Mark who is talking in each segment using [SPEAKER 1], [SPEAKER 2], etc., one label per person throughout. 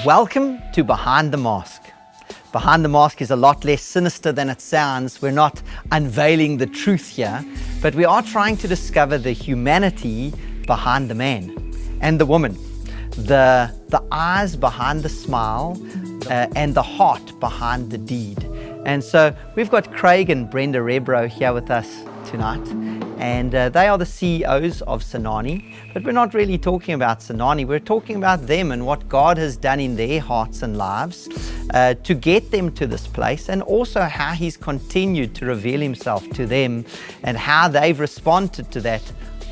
[SPEAKER 1] Welcome to Behind the Mask. Behind the Mask is a lot less sinister than it sounds. We're not unveiling the truth here, but we are trying to discover the humanity behind the man and the woman, the eyes behind the smile, and the heart behind the deed. And so we've got Craig and Brenda Rebro here with us tonight, and they are the CEOs of Sinani. But we're not really talking about Sinani, we're talking about them and what God has done in their hearts and lives to get them to this place, and also how He's continued to reveal Himself to them and how they've responded to that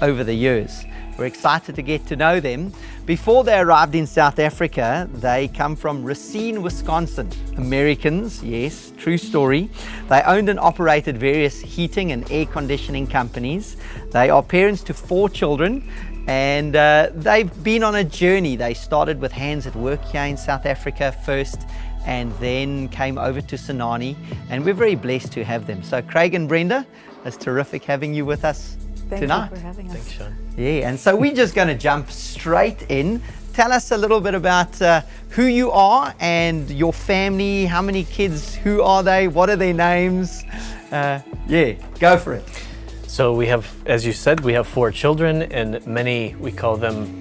[SPEAKER 1] over the years. We're excited to get to know them. Before they arrived in South Africa, they come from Racine, Wisconsin. Americans, yes, true story. They owned and operated various heating and air conditioning companies. They are parents to 4 children, and they've been on a journey. They started with hands at work here in South Africa first, and then came over to Sinani, and we're very blessed to have them. So Craig and Brenda, it's terrific having you with us tonight.
[SPEAKER 2] Thank you for having us.
[SPEAKER 3] Thanks, Shaun.
[SPEAKER 1] Yeah, and so we're just going to jump straight in. Tell us a little bit about who you are and your family. How many kids? Who are they? What are their names? Yeah, go for it.
[SPEAKER 3] So we have, as you said, we have 4 children, and many, we call them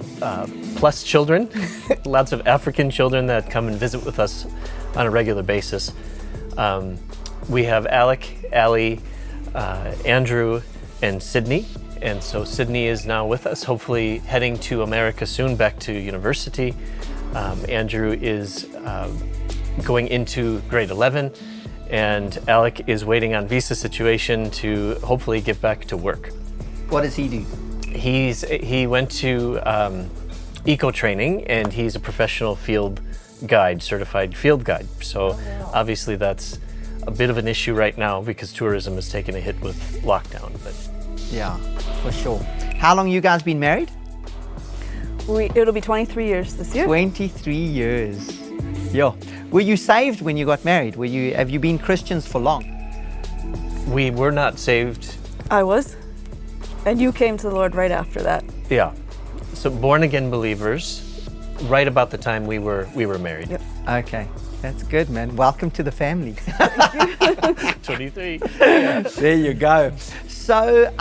[SPEAKER 3] plus children. Lots of African children that come and visit with us on a regular basis. We have Alec, Ali, Andrew, and Sydney. And so Sydney is now with us, hopefully heading to America soon, back to university. Andrew is going into grade 11, and Alec is waiting on visa situation to hopefully get back to work.
[SPEAKER 1] What does he do?
[SPEAKER 3] He went to eco training, and he's a professional field guide, certified field guide. So obviously that's a bit of an issue right now because tourism has taken a hit with lockdown. But
[SPEAKER 1] yeah, for sure. How long you guys been married?
[SPEAKER 2] It'll be 23 years this year.
[SPEAKER 1] 23 years. Yeah. Were you saved when you got married? Have you been Christians for long?
[SPEAKER 3] we were not saved.
[SPEAKER 2] I was. And you came to the Lord right after that.
[SPEAKER 3] Yeah. So born again believers, right about the time we were married.
[SPEAKER 2] Yep.
[SPEAKER 1] Okay. That's good, man. Welcome to the family.
[SPEAKER 3] 23.
[SPEAKER 1] There you go. So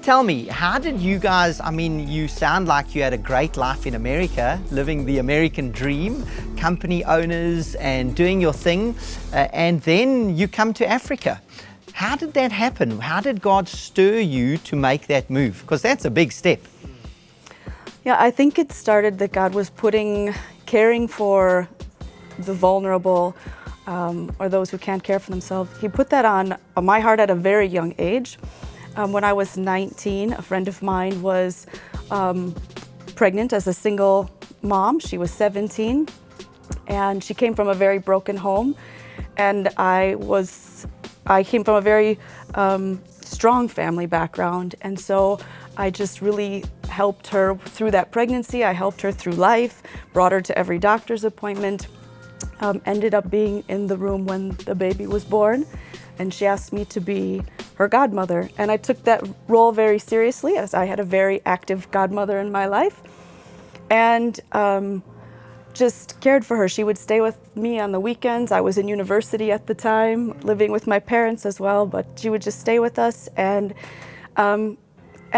[SPEAKER 1] tell me, how did you guys, you sound like you had a great life in America, living the American dream, company owners and doing your thing, and then you come to Africa. How did that happen? How did God stir you to make that move? Because that's a big step.
[SPEAKER 2] Yeah, I think it started that God was caring for the vulnerable, or those who can't care for themselves. He put that on my heart at a very young age. When I was 19, a friend of mine was pregnant as a single mom. She was 17, and she came from a very broken home. And I came from a very strong family background, and so I just really helped her through that pregnancy. I helped her through life, brought her to every doctor's appointment. Ended up being in the room when the baby was born, and she asked me to be her godmother. And I took that role very seriously, as I had a very active godmother in my life, and just cared for her. She would stay with me on the weekends. I was in university at the time, living with my parents as well, but she would just stay with us. And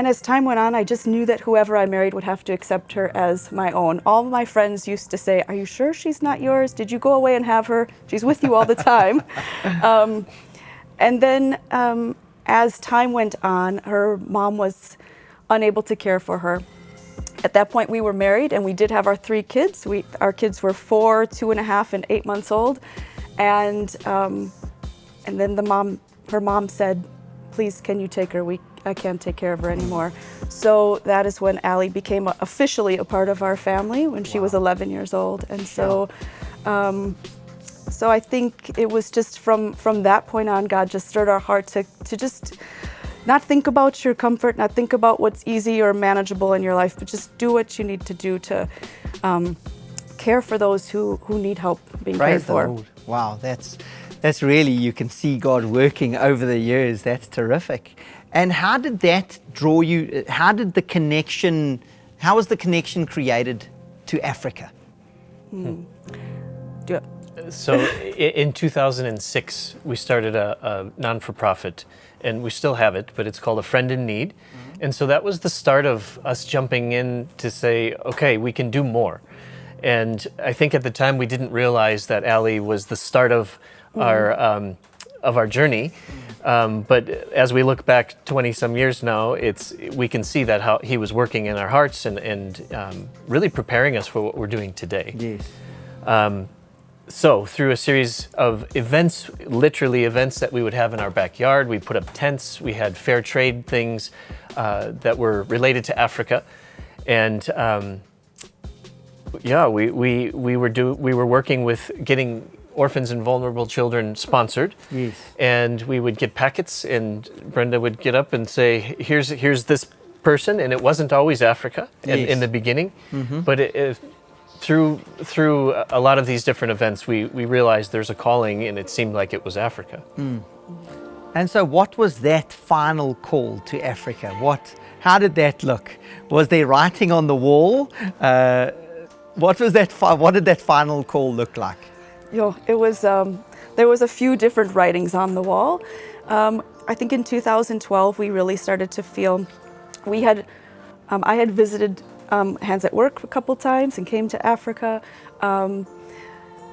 [SPEAKER 2] as time went on, I just knew that whoever I married would have to accept her as my own. All my friends used to say, "Are you sure she's not yours? Did you go away and have her? She's with you all the time." And then as time went on, her mom was unable to care for her. At that point, we were married, and we did have our 3 kids. Our kids were 4, 2.5, and 8 months old. And then her mom said, "Please, can you take her? I can't take care of her anymore." So that is when Allie became officially a part of our family, when she was 11 years old. And so I think it was just from that point on, God just stirred our heart to just not think about your comfort, not think about what's easy or manageable in your life, but just do what you need to do to care for those who need help being cared for.
[SPEAKER 1] Praise the Lord. Wow, that's really, you can see God working over the years. That's terrific. And how did that draw you? How was the connection created to Africa?
[SPEAKER 2] Yeah.
[SPEAKER 3] So in 2006, we started a non-for-profit, and we still have it, but it's called A Friend in Need. And so that was the start of us jumping in to say, okay, we can do more. And I think at the time we didn't realize that Ali was the start of our journey. But as we look back 20 some years now, we can see that how he was working in our hearts and really preparing us for what we're doing today.
[SPEAKER 1] Yes.
[SPEAKER 3] So through a series of events, literally events that we would have in our backyard, we put up tents, we had fair trade things that were related to Africa. And we were working with getting orphans and vulnerable children sponsored.
[SPEAKER 1] Yes.
[SPEAKER 3] And we would get packets, and Brenda would get up and say, here's this person, and it wasn't always Africa in the beginning, but through a lot of these different events, we realized there's a calling, and it seemed like it was Africa.
[SPEAKER 1] And so what was that final call to Africa? How did that look? Was there writing on the wall? What did that final call look like?
[SPEAKER 2] It was, there was a few different writings on the wall. I think in 2012, we really started to feel, I had visited Hands at Work a couple times and came to Africa.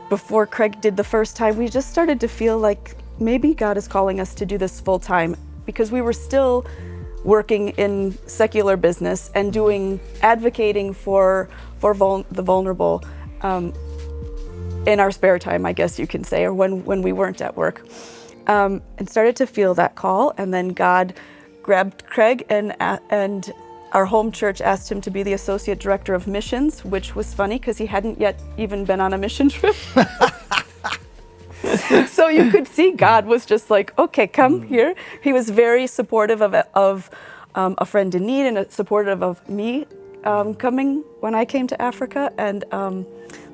[SPEAKER 2] Before Craig did the first time, we just started to feel like maybe God is calling us to do this full time, because we were still working in secular business and advocating for the vulnerable in our spare time, I guess you can say, or when we weren't at work. And started to feel that call, and then God grabbed Craig and our home church asked him to be the associate director of missions, which was funny because he hadn't yet even been on a mission trip. So you could see God was just like, okay, come here. He was very supportive of a friend in need, and supportive of me coming when I came to Africa. And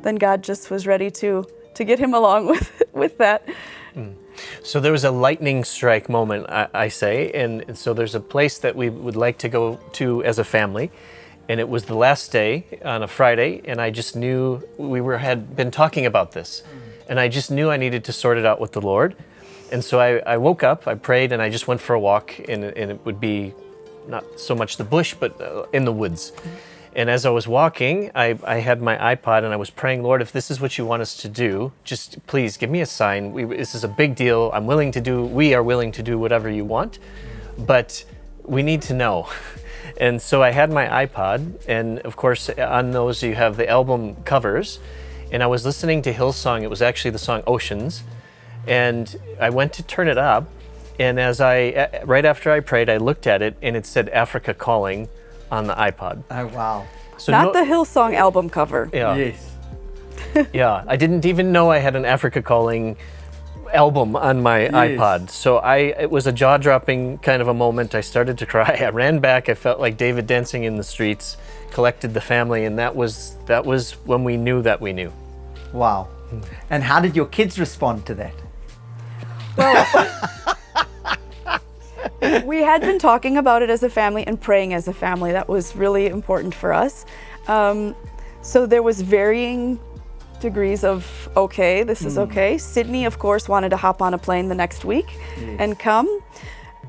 [SPEAKER 2] then God just was ready to get him along with that.
[SPEAKER 3] So there was a lightning strike moment, I say, and so there's a place that we would like to go to as a family, and it was the last day on a Friday, and I just knew had been talking about this, and I just knew I needed to sort it out with the Lord. And so I woke up, I prayed, and I just went for a walk, and it would be not so much the bush, but in the woods. And as I was walking, I had my iPod, and I was praying, Lord, if this is what you want us to do, just please give me a sign. This is a big deal. We are willing to do whatever you want, but we need to know. And so I had my iPod, and of course, on those you have the album covers, and I was listening to Hillsong. It was actually the song Oceans, and I went to turn it up, and right after I prayed, I looked at it, and it said Africa Calling on the iPod.
[SPEAKER 1] Oh, wow.
[SPEAKER 2] So Not the Hillsong album cover.
[SPEAKER 3] Yeah.
[SPEAKER 1] Yes.
[SPEAKER 3] Yeah, I didn't even know I had an Africa Calling album on my iPod. So it was a jaw-dropping kind of a moment. I started to cry. I ran back. I felt like David dancing in the streets, collected the family, and that was when we knew that we knew.
[SPEAKER 1] Wow. And how did your kids respond to that?
[SPEAKER 2] Well, we had been talking about it as a family and praying as a family. That was really important for us. So there was varying degrees of, okay, this is okay. Sydney, of course, wanted to hop on a plane the next week and come.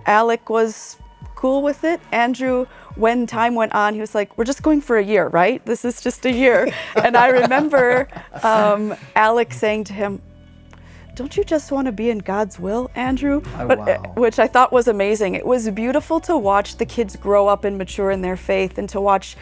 [SPEAKER 2] Alec was cool with it. Andrew, when time went on, he was like, we're just going for a year, right? This is just a year. And I remember Alec saying to him, don't you just want to be in God's will, Andrew?
[SPEAKER 1] Oh, wow.
[SPEAKER 2] Which I thought was amazing. It was beautiful to watch the kids grow up and mature in their faith, and to watch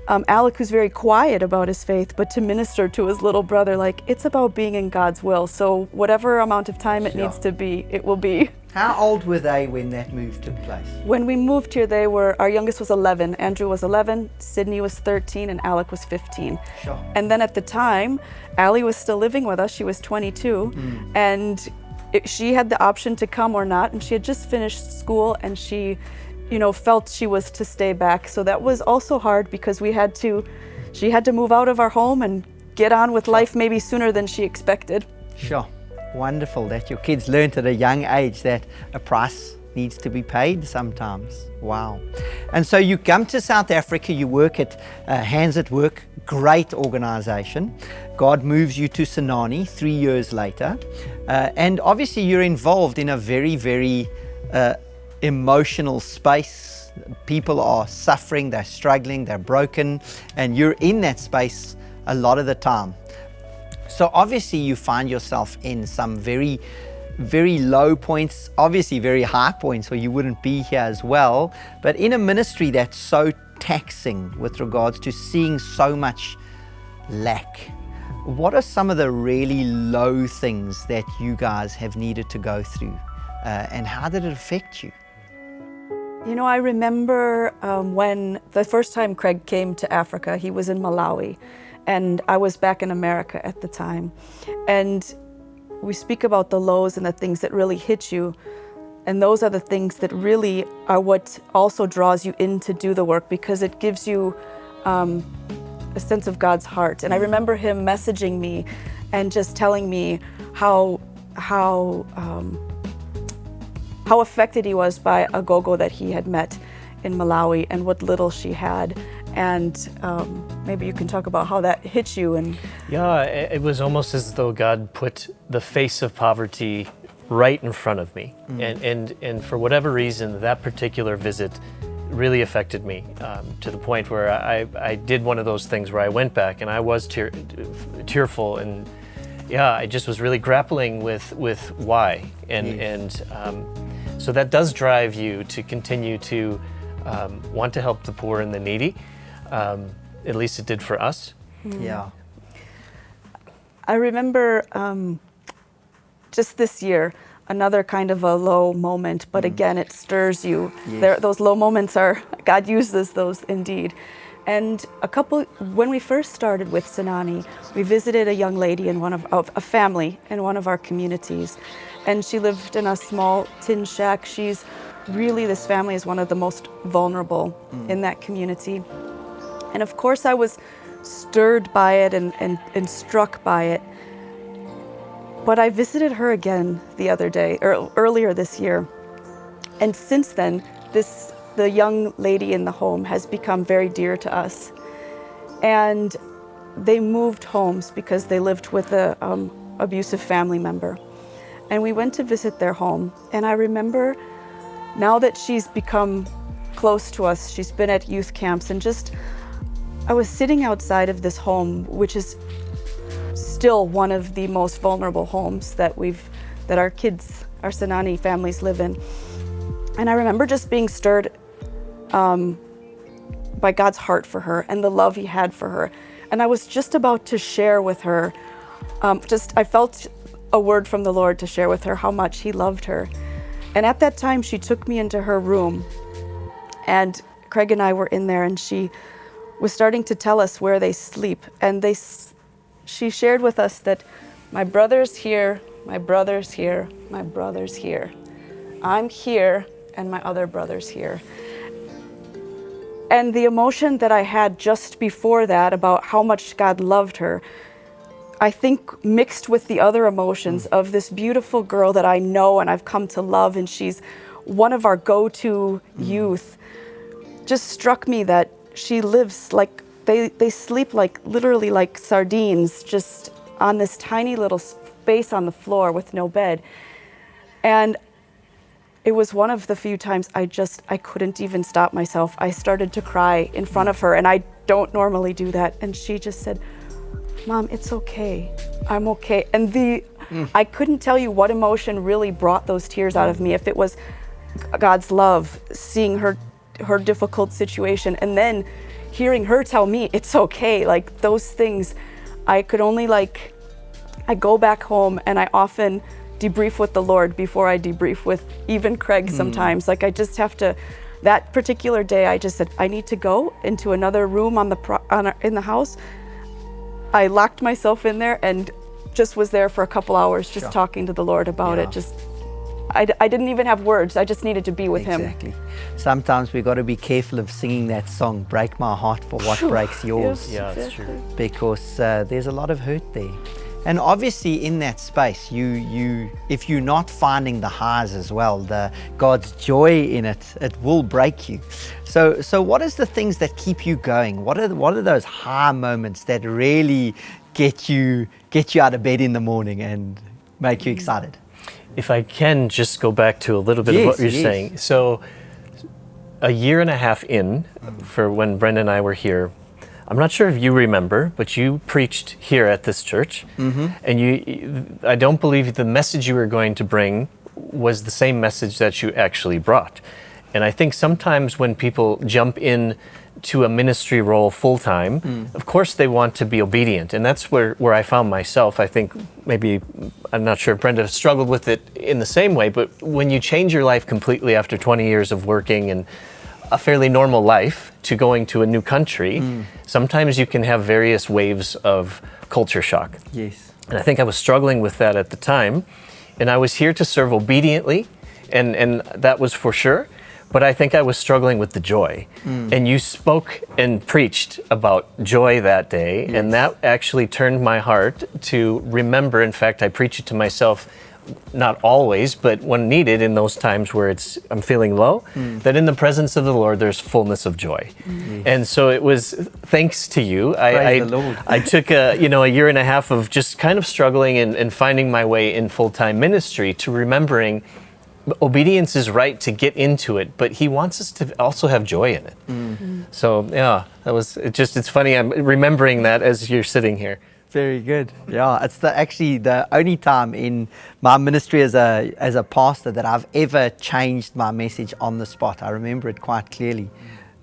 [SPEAKER 2] Alec, who's very quiet about his faith, but to minister to his little brother, like, it's about being in God's will. So whatever amount of time it needs to be, it will be.
[SPEAKER 1] How old were they when that move took place?
[SPEAKER 2] When we moved here, our youngest was 11, Andrew was 11, Sydney was 13, and Alec was 15.
[SPEAKER 1] Sure.
[SPEAKER 2] And then at the time, Allie was still living with us. She was 22, and she had the option to come or not, and she had just finished school, and she, felt she was to stay back. So that was also hard, because she had to move out of our home and get on with life maybe sooner than she expected.
[SPEAKER 1] Sure. Wonderful that your kids learned at a young age that a price needs to be paid sometimes. Wow. And so you come to South Africa, you work at Hands at Work, great organization. God moves you to Sinani 3 years later. And obviously you're involved in a very, very emotional space. People are suffering, they're struggling, they're broken, and you're in that space a lot of the time. So obviously you find yourself in some very, very low points, obviously very high points, or you wouldn't be here as well. But in a ministry that's so taxing with regards to seeing so much lack, what are some of the really low things that you guys have needed to go through? And how did it affect you?
[SPEAKER 2] You know, I remember when the first time Craig came to Africa, he was in Malawi, and I was back in America at the time. And we speak about the lows and the things that really hit you, and those are the things that really are what also draws you in to do the work, because it gives you a sense of God's heart. And I remember him messaging me and just telling me how affected he was by a go-go that he had met in Malawi and what little she had. And maybe you can talk about how that hit you. And
[SPEAKER 3] yeah, it was almost as though God put the face of poverty right in front of me. And for whatever reason, that particular visit really affected me to the point where I did one of those things where I went back and I was tearful, and yeah, I just was really grappling with why. And so that does drive you to continue to want to help the poor and the needy. At least it did for us.
[SPEAKER 1] Yeah.
[SPEAKER 2] I remember just this year, another kind of a low moment, but again, it stirs you.
[SPEAKER 1] Yes.
[SPEAKER 2] Those low moments God uses those indeed. And when we first started with Sinani, we visited a young lady in a family in one of our communities. And she lived in a small tin shack. This family is one of the most vulnerable in that community. And of course I was stirred by it and struck by it. But I visited her again the other day, or earlier this year. And since then, the young lady in the home has become very dear to us. And they moved homes because they lived with an abusive family member. And we went to visit their home. And I remember now that she's become close to us, she's been at youth camps, and I was sitting outside of this home, which is still one of the most vulnerable homes that our kids, our Sinani families live in. And I remember just being stirred by God's heart for her and the love he had for her. And I was just about to share with her, I felt a word from the Lord to share with her how much he loved her. And at that time, she took me into her room, and Craig and I were in there, and she was starting to tell us where they sleep. And she shared with us that my brother's here, my brother's here, my brother's here. I'm here, and my other brother's here. And the emotion that I had just before that about how much God loved her, I think mixed with the other emotions of this beautiful girl that I know and I've come to love, and she's one of our go-to youth, just struck me that she lives like, they sleep like literally like sardines, just on this tiny little space on the floor with no bed. And it was one of the few times I couldn't even stop myself. I started to cry in front of her, and I don't normally do that. And she just said, "Mom, it's okay. I'm okay." And I couldn't tell you what emotion really brought those tears out of me. If it was God's love, seeing her difficult situation, and then hearing her tell me it's okay. Like those things, I could only I go back home and I often debrief with the Lord before I debrief with even Craig sometimes. Like I just have to, that particular day I just said, I need to go into another room in the house. I locked myself in there and just was there for a couple hours just talking to the Lord about it. I didn't even have words. I just needed to be with him.
[SPEAKER 1] Exactly. Sometimes we got to be careful of singing that song, "Break My Heart for What Breaks Yours."
[SPEAKER 3] Yeah, that's true.
[SPEAKER 1] Because there's a lot of hurt there. And obviously in that space, if you're not finding the highs as well, God's joy in it, it will break you. So what is the things that keep you going? What are those high moments that really get you out of bed in the morning and make you excited?
[SPEAKER 3] If I can just go back to a little bit of what you're saying. So a year and a half in, for when Brenda and I were here, I'm not sure if you remember, but you preached here at this church, and I don't believe the message you were going to bring was the same message that you actually brought. And I think sometimes when people jump in to a ministry role full-time, of course they want to be obedient, and that's where I found myself. I think maybe, I'm not sure if Brenda struggled with it in the same way, but when you change your life completely after 20 years of working and a fairly normal life to going to a new country, sometimes you can have various waves of culture shock.
[SPEAKER 1] Yes.
[SPEAKER 3] And I think I was struggling with that at the time, and I was here to serve obediently, and that was for sure. But I think I was struggling with the joy. And you spoke and preached about joy that day, and that actually turned my heart to remember. In fact, I preach it to myself, not always, but when needed, in those times where I'm feeling low, that in the presence of the Lord, there's fullness of joy. And so it was thanks to you.
[SPEAKER 1] Praise the Lord.
[SPEAKER 3] I took a year and a half of just kind of struggling and finding my way in full-time ministry to remembering obedience is right to get into it, but He wants us to also have joy in it. So yeah, it's funny. I'm remembering that as you're sitting here.
[SPEAKER 1] Very good. Yeah, it's actually the only time in my ministry as a pastor that I've ever changed my message on the spot. I remember it quite clearly.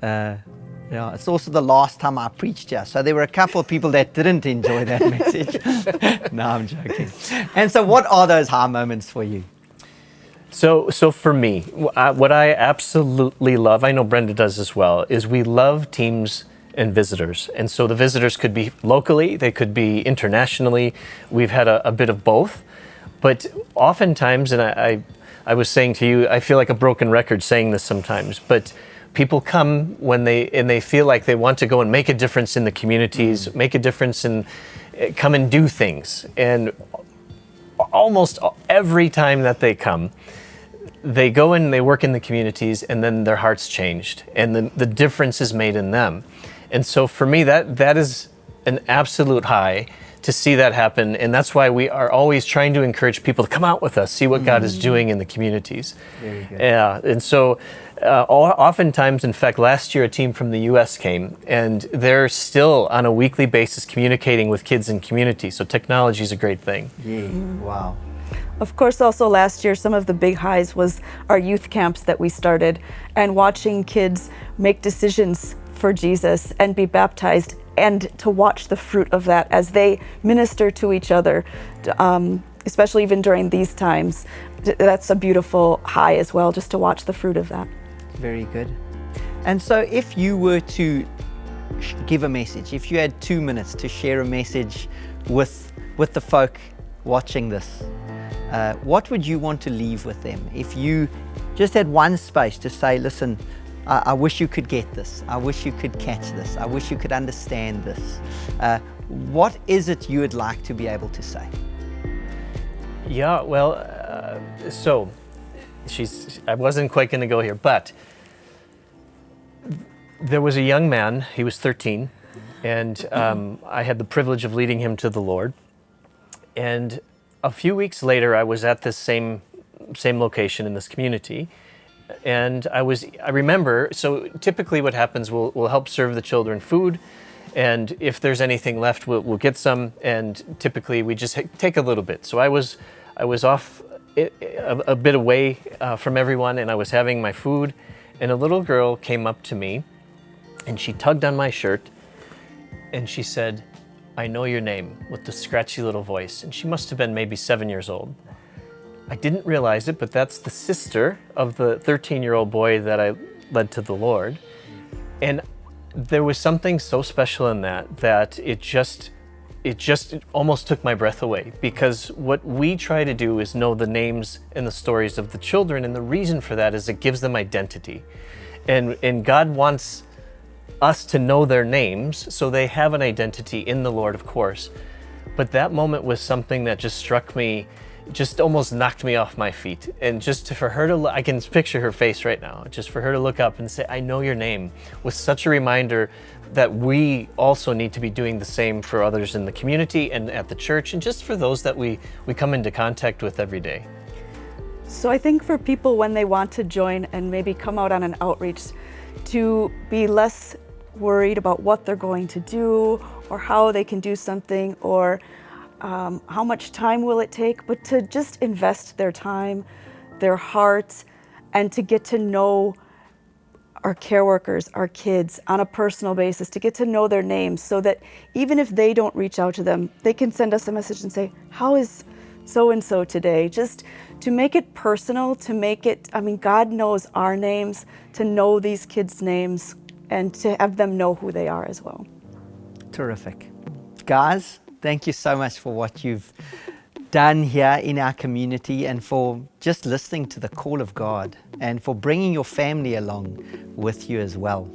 [SPEAKER 1] Yeah, it's also the last time I preached here. So there were a couple of people that didn't enjoy that message. No, I'm joking. And so what are those high moments for you?
[SPEAKER 3] So for me, what I absolutely love, I know Brenda does as well, is we love teams and visitors. And so the visitors could be locally, they could be internationally. We've had a bit of both. But oftentimes, and I was saying to you, I feel like a broken record saying this sometimes, but people come when they feel like they want to go and make a difference in the communities, make a difference and come and do things. And almost every time that they come, they go and they work in the communities, and then their heart's changed, and the difference is made in them. And so for me, that is an absolute high to see that happen, and that's why we are always trying to encourage people to come out with us, see what God is doing in the communities.
[SPEAKER 1] Very good.
[SPEAKER 3] Yeah, and so oftentimes, in fact, last year a team from the U.S. came, and they're still on a weekly basis communicating with kids in community. So technology is a great thing.
[SPEAKER 1] Yeah, wow.
[SPEAKER 2] Of course, also last year, some of the big highs was our youth camps that we started, and watching kids make decisions for Jesus and be baptized, and to watch the fruit of that as they minister to each other, especially even during these times. That's a beautiful high as well, just to watch the fruit of that.
[SPEAKER 1] Very good. And so if you were to give a message, if you had 2 minutes to share a message with the folk watching this, what would you want to leave with them? If you just had one space to say, listen, I wish you could get this. I wish you could catch this. I wish you could understand this. What is it you would like to be able to say?
[SPEAKER 3] Yeah, well, so I wasn't quite going to go here, but there was a young man, he was 13, and I had the privilege of leading him to the Lord. And a few weeks later, I was at this same location in this community, and I remember, so typically what happens, we'll help serve the children food, and if there's anything left, we'll get some, and typically we just take a little bit. So I was off a bit away from everyone, and I was having my food, and a little girl came up to me, and she tugged on my shirt, and she said, "I know your name," with the scratchy little voice, and she must have been maybe 7 years old. I didn't realize it, but that's the sister of the 13-year-old boy that I led to the Lord. And there was something so special in that it just almost took my breath away, because what we try to do is know the names and the stories of the children, and the reason for that is it gives them identity. And God wants us to know their names so they have an identity in the Lord, of course. But that moment was something that just struck me, just almost knocked me off my feet. And for her to, I can picture her face right now, just for her to look up and say, I know your name, was such a reminder that we also need to be doing the same for others in the community and at the church, and just for those that we come into contact with every day.
[SPEAKER 2] So I think for people when they want to join and maybe come out on an outreach, to be less worried about what they're going to do or how they can do something or how much time will it take, but to just invest their time, their heart, and to get to know our care workers, our kids on a personal basis, to get to know their names so that even if they don't reach out to them, they can send us a message and say, how is so-and-so today? Just to make it personal, to make it, I mean, God knows our names, to know these kids' names and to have them know who they are as well.
[SPEAKER 1] Terrific. Guys, thank you so much for what you've done here in our community and for just listening to the call of God and for bringing your family along with you as well.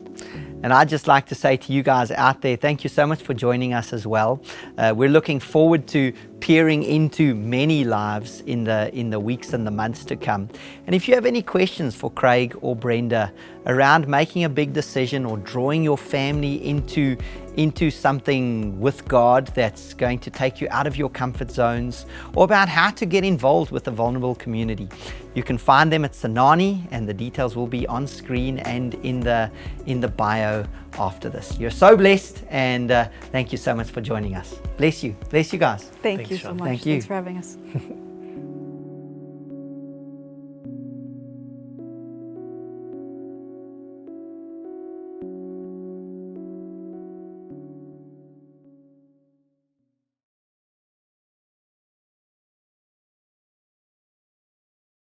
[SPEAKER 1] And I'd just like to say to you guys out there, thank you so much for joining us as well. We're looking forward to peering into many lives in the weeks and the months to come. And if you have any questions for Craig or Brenda around making a big decision or drawing your family into something with God that's going to take you out of your comfort zones, or about how to get involved with a vulnerable community, you can find them at Sinani, and the details will be on screen and in the bio after this. You're so blessed, and thank you so much for joining us. Bless you. Bless you guys.
[SPEAKER 2] Thank you so
[SPEAKER 3] Shaun.
[SPEAKER 2] much.
[SPEAKER 1] Thank you.
[SPEAKER 2] Thanks for having us.